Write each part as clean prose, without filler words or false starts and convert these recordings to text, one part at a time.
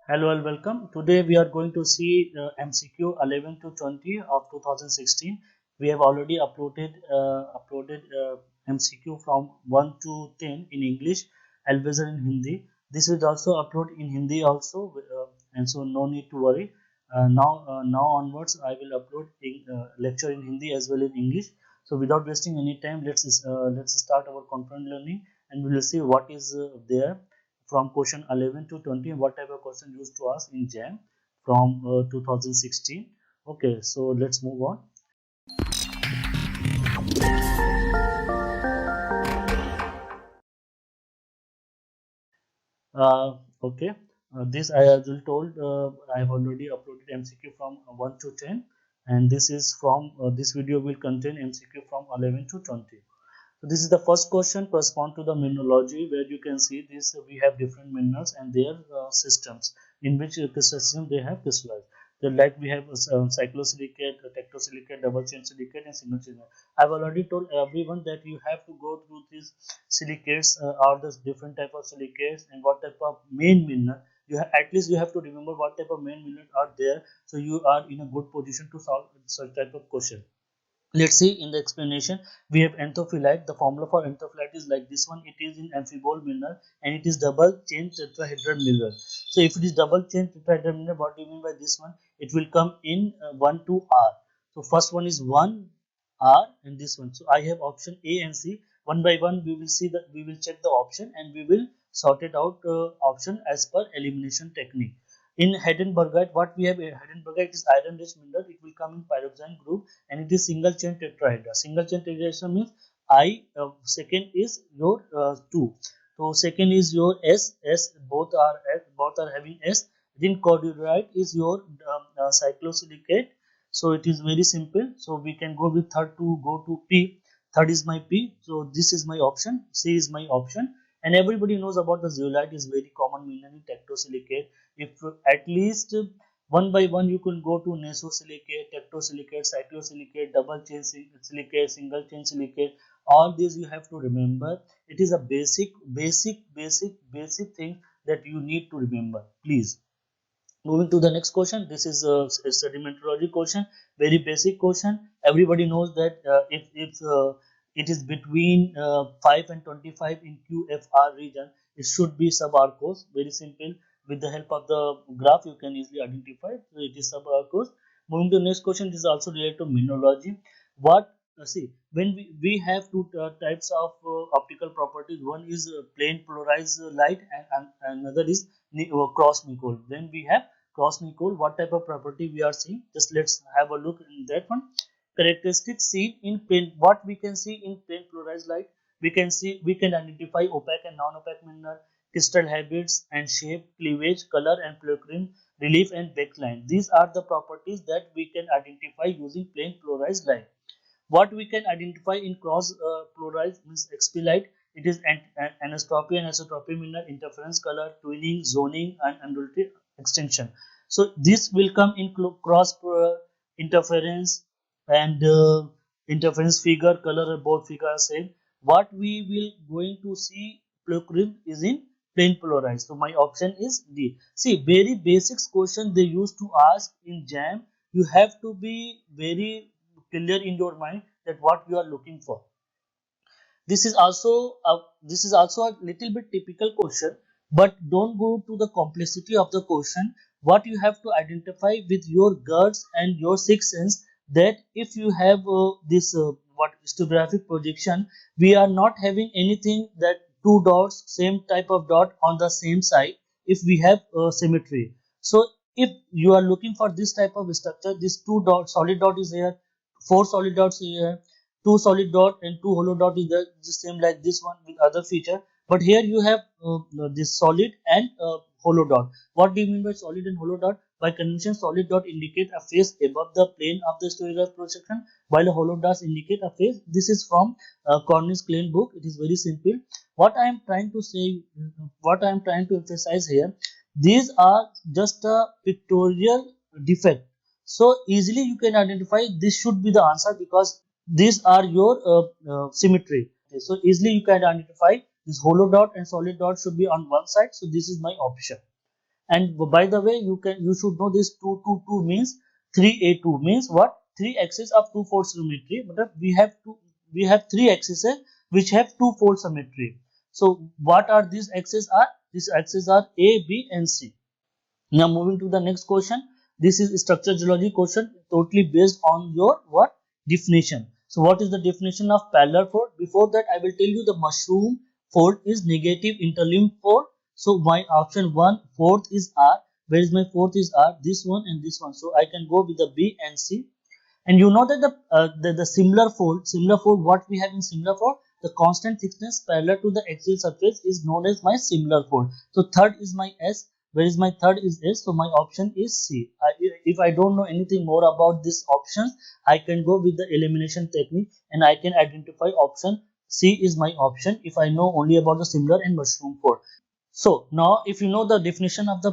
Hello and welcome. Today we are going to see MCQ 11 to 20 of 2016. We have already uploaded MCQ from 1 to 10 in English, Alvezar in Hindi. This is also upload in Hindi also, and so no need to worry. Now onwards, I will upload lecture in Hindi as well in English. So without wasting any time, let's start our content learning, and we will see what is there from question 11 to 20, what type of question used to ask in jam from 2016. Okay, so let's move on. Okay, this I as well told, I have already uploaded MCQ from 1 to 10, and this is from this video will contain MCQ from 11 to 20. So this is the first question correspond to the mineralogy, where you can see this we have different minerals and their systems in which system they have crystallized. So like we have cyclosilicate, tectosilicate, double chain silicate, and single chain. I've already told everyone that you have to go through these silicates, are the different type of silicates and what type of main mineral. At least you have to remember what type of main minerals are there, so you are in a good position to solve such type of question. Let's see in the explanation. We have anthophyllite. The formula for anthophyllite is like this one. It is in amphibole mineral and it is double chain tetrahedral mineral. So if it is double chain tetrahedral mineral, what do you mean by this one? It will come in 1 to R. So first one is 1 R and this one. So I have option A and C. One by one we will see that we will check the option and we will sort it out option as per elimination technique. In Heidenbergite, what we have, Heidenbergite is iron rich mineral. It will come in pyroxene group and it is single chain tetrahedra. Single chain tetrahedra means second is your 2. So second is your S, both are having S. Then cordierite is your cyclosilicate. So it is very simple. So we can go with third to go to P. Third is my P. So this is my option. C is my option. And everybody knows about the zeolite is very common mineral in tectosilicate. If at least one by one you can go to nesosilicate, tectosilicate, cyclosilicate, double chain silicate, single chain silicate. All these you have to remember. It is a basic thing that you need to remember. Please. Moving to the next question. This is a sedimentology question, very basic question. Everybody knows that if it is between 5 and 25 in QFR region, it should be subarcos. Very simple. With the help of the graph, you can easily identify. So it is subarcos. Moving to the next question. This is also related to mineralogy. What see, when we have two types of optical properties. One is plain polarized light, and another is cross Nicol. Then we have cross Nicol. What type of property we are seeing? Just let's have a look in that one. Characteristics seen in plain. What we can see in plain polarized light? We can identify opaque and non-opaque mineral, crystal habits and shape, cleavage, color and fulcrum, relief and backline. These are the properties that we can identify using plain polarized light. What we can identify in cross polarized means XP light. It is anisotropy and isotropy mineral, interference, color, twinning, zoning, and undulatary extinction. So this will come in cross interference and interference figure, color, both figure are same. What we will going to see fulcrum is in plain polarized. So my option is D. See, very basics question they used to ask in JAM. You have to be very clear in your mind that what you are looking for. This is also a little bit typical question, but don't go to the complexity of the question. What you have to identify with your guts and your sixth sense, that if you have this what histographic projection, we are not having anything that two dots, same type of dot on the same side. If we have symmetry, so if you are looking for this type of structure, this two dot solid dot is here, four solid dots here, two solid dot and two hollow dot is the same like this one with other feature. But here you have this solid and hollow dot. What do you mean by solid and hollow dot? By convention, solid dot indicate a face above the plane of the historical projection, while a hollow dots indicate a face. This is from Cornish Klein book. It is very simple. What I am trying to say, what I am trying to emphasize here, these are just a pictorial defect. So easily you can identify this should be the answer, because these are your symmetry. Okay, so easily you can identify this hollow dot and solid dot should be on one side. So this is my option. And by the way, you should know this 222 means 3A2 means what? Three axes of two-fold symmetry. But we have three axes which have two-fold symmetry. So what are these axes are? These axes are A, B and C. Now moving to the next question. This is structure geology question totally based on your what? Definition. So what is the definition of parallel fold? Before that I will tell you the mushroom fold is negative interlimb fold. So my option 1 fourth is R. Where is my fourth is R? This one and this one. So I can go with the B and C. And you know that the similar fold, what we have in similar fold, the constant thickness parallel to the axial surface is known as my similar fold. So third is my S. Where is my third is S? So my option is C. If I don't know anything more about this option, I can go with the elimination technique and I can identify option C is my option if I know only about the similar and mushroom fold. So now, if you know the definition of the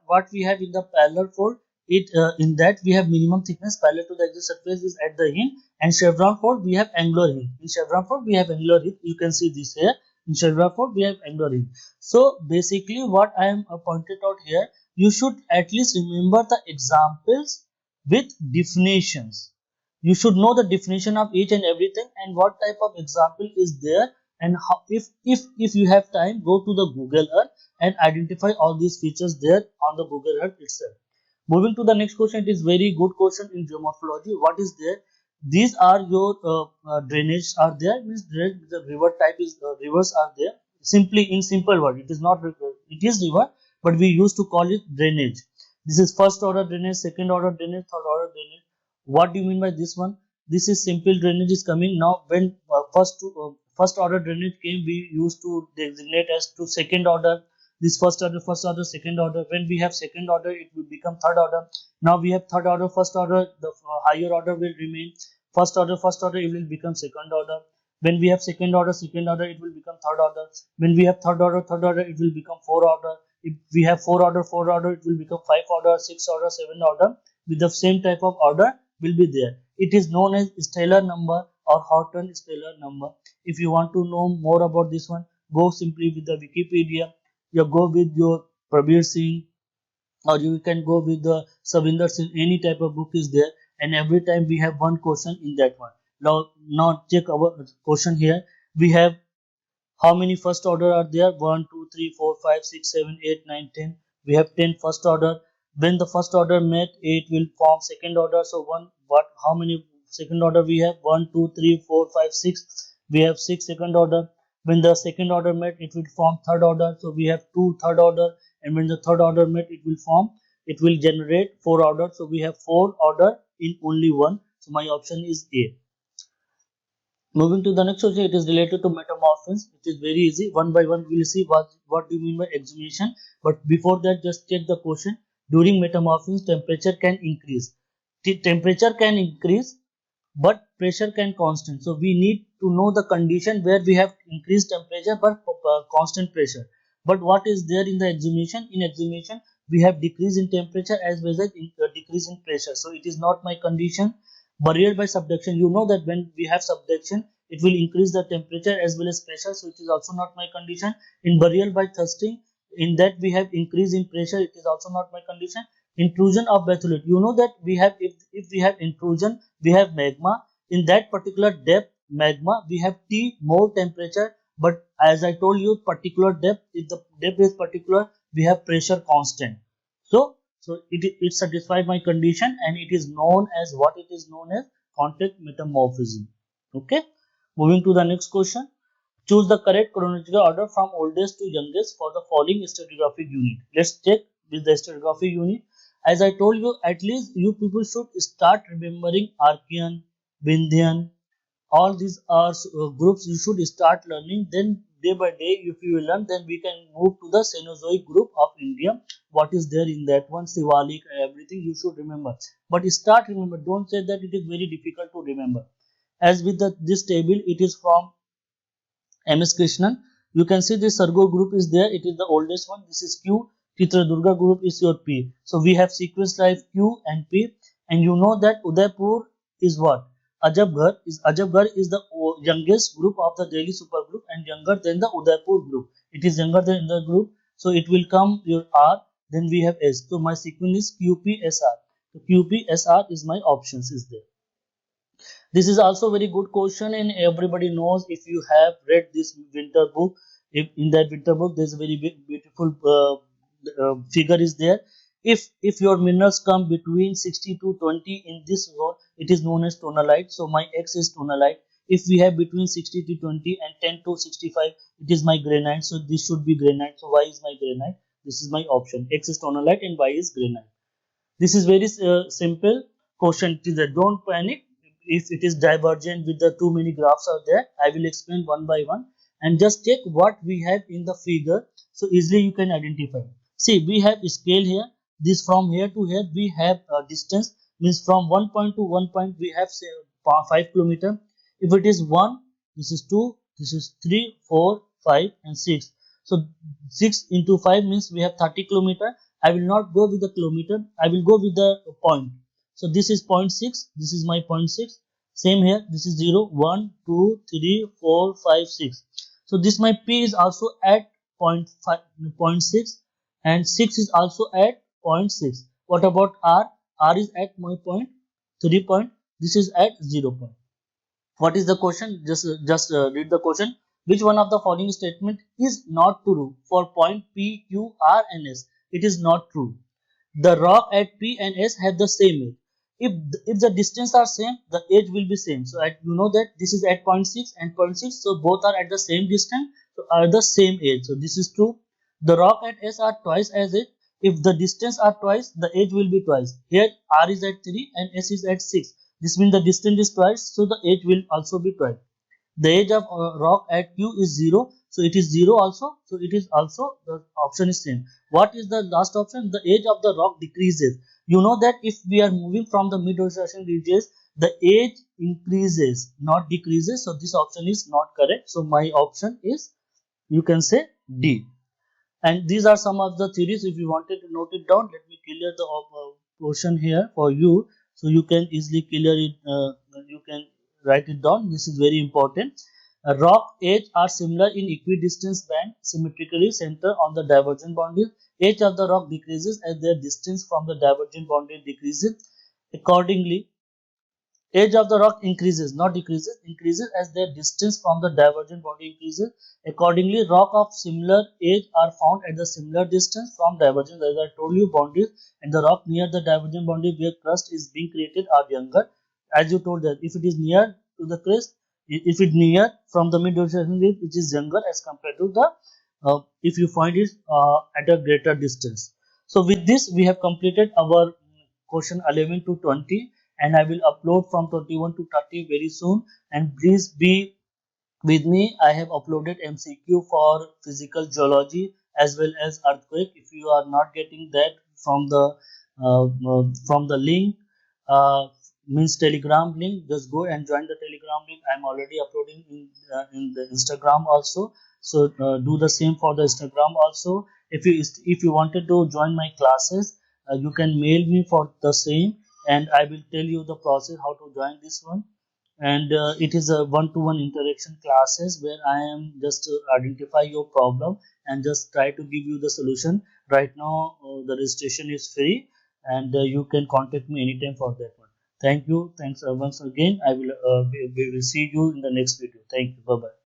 what we have in the parallel fold, in that we have minimum thickness parallel to the axial surface is at the hinge, and chevron fold we have angular hinge. In chevron fold we have angular hinge. You can see this here. In chevron fold we have angular hinge. So basically, what I am pointed out here, you should at least remember the examples with definitions. You should know the definition of each and everything and what type of example is there, and how, if you have time, go to the Google Earth and identify all these features there on the Google Earth itself. Moving to the next question, it is very good question in geomorphology. What is there? These are your drainage are there, means the river type is rivers are there. Simply in simple word, it is not river, it is river, but we used to call it drainage. This is first order drainage, second order drainage, third order drainage. What do you mean by this one? This is simple drainage is coming now. When first order drainage came, we used to designate as to second order. This first order, second order. When we have second order, it will become third order. Now we have third order, first order. The higher order will remain. First order, it will become second order. When we have second order, it will become third order. When we have third order, it will become fourth order. If we have fourth order, it will become fifth order, sixth order, seventh order. With the same type of order will be there. It is known as stellar number or Horton stellar number. If you want to know more about this one, go simply with the Wikipedia. You go with your Prabir Singh, or you can go with the Savinder Singh. Any type of book is there, and every time we have one question in that one. Now check our question here. We have how many first order are there? 1, 2, 3, 4, 5, 6, 7, 8, 9, 10. We have 10 first order. When the first order met, it will form second order. So how many second order we have? 1, 2, 3, 4, 5, 6. We have 6 second order. When the second order met, it will form third order. So we have 2 third order. And when the third order met, it will generate 4 order. So we have 4 order in only one. So my option is A. Moving to the next question, it is related to metamorphisms. It is very easy. One by one, we will see what do you mean by exhumation. But before that, just check the question. During metamorphisms, temperature can increase. Temperature can increase, but pressure can constant. So we need to know the condition where we have increased temperature but constant pressure. But what is there in the exhumation? In exhumation, we have decrease in temperature as well as decrease in pressure. So it is not my condition. Burial by subduction, you know that when we have subduction, it will increase the temperature as well as pressure. So it is also not my condition. In burial by thrusting, in that we have increase in pressure. It is also not my condition. Intrusion of batholith, you know that we have if we have intrusion, we have magma. In that particular depth magma, we have T more temperature. But as I told you, particular depth, if the depth is particular, we have pressure constant. So it satisfies my condition, and it is known as what it is known as contact metamorphism. Okay. Moving to the next question. Choose the correct chronological order from oldest to youngest for the following stratigraphic unit. Let's check with the stratigraphic unit. As I told you, at least you people should start remembering Archean, Vindhyan. All these are groups you should start learning. Then day by day, if you will learn, then we can move to the Cenozoic group of India. What is there in that one? Sivalik, everything you should remember. But start remember. Don't say that it is very difficult to remember. As with this table, it is from MS Krishnan. You can see this Sargo group is there. It is the oldest one. This is Q. Chitradurga group is your P. So we have sequence like Q and P. And you know that Udaipur is what? Ajabghar is the youngest group of the Delhi supergroup and younger than the Udaipur group. It is younger than the group. So it will come your R, then we have S. So my sequence is QPSR. So QPSR is my options is there. This is also very good question, and everybody knows if you have read this winter book. If in that winter book, there's a very beautiful figure is there. If your minerals come between 60 to 20 in this zone, it is known as tonalite. So my X is tonalite. If we have between 60 to 20 and 10 to 65, it is my granite. So this should be granite. So Y is my granite. This is my option. X is tonalite and Y is granite. This is very simple question. It is a don't panic if it is divergent with the too many graphs are there. I will explain one by one and just check what we have in the figure so easily you can identify. See, we have scale here. This from here to here we have a distance, means from one point to one point we have say 5 kilometer. If it is 1, this is 2, this is 3, 4, 5 and 6. So 6 into 5 means we have 30 kilometer. I will not go with the kilometer. I will go with the point. So this is 0.6. This is my 0.6. Same here. This is 0, 1, 2, 3, 4, 5, 6. So this my P is also at 0.5, 0.6 and 6 is also at 0.6. What about R? R is at my point 3 point. This is at 0 point. What is the question? Just read the question. Which one of the following statement is not true for point P, Q, R and S? It is not true. The rock at P and S have the same age. If the distance are same, the age will be same. So you know that this is at 0.6 and 0.6, so both are at the same distance, so are the same age. So this is true. The rock at S are twice as age. If the distance are twice, the age will be twice. Here R is at 3 and S is at 6. This means the distance is twice, so the age will also be twice. The age of rock at Q is 0, so it is 0 also, so it is also the option is same. What is the last option? The age of the rock decreases. You know that if we are moving from the mid oscillation regions, the age increases, not decreases. So this option is not correct. So my option is, you can say, D. And these are some of the theories. If you wanted to note it down, let me clear the portion here for you, so you can easily clear it. You can write it down. This is very important. Rock age are similar in equidistance band, symmetrically center on the divergent boundary. Age of the rock decreases as their distance from the divergent boundary decreases. Accordingly, age of the rock increases, not decreases, increases as their distance from the divergent boundary increases. Accordingly, rock of similar age are found at the similar distance from divergent. As I told you, boundaries and the rock near the divergent boundary where crust is being created are younger. As you told that if it is near to the crest, if it near from the mid oscillation region, it is younger as compared to the if you find it at a greater distance. So with this, we have completed our question 11 to 20, and I will upload from 21 to 30 very soon. And please be with me. I have uploaded MCQ for physical geology as well as earthquake. If you are not getting that from the link, uh, means Telegram link, just go and join the Telegram link. I am already uploading in the Instagram also. So do the same for the Instagram also. If you wanted to join my classes, you can mail me for the same, and I will tell you the process how to join this one. And it is a one-to-one interaction classes where I am just to identify your problem and just try to give you the solution. Right now the registration is free, and you can contact me anytime for that one. Thank you. Thanks once again. I will we will see you in the next video. Thank you. Bye bye.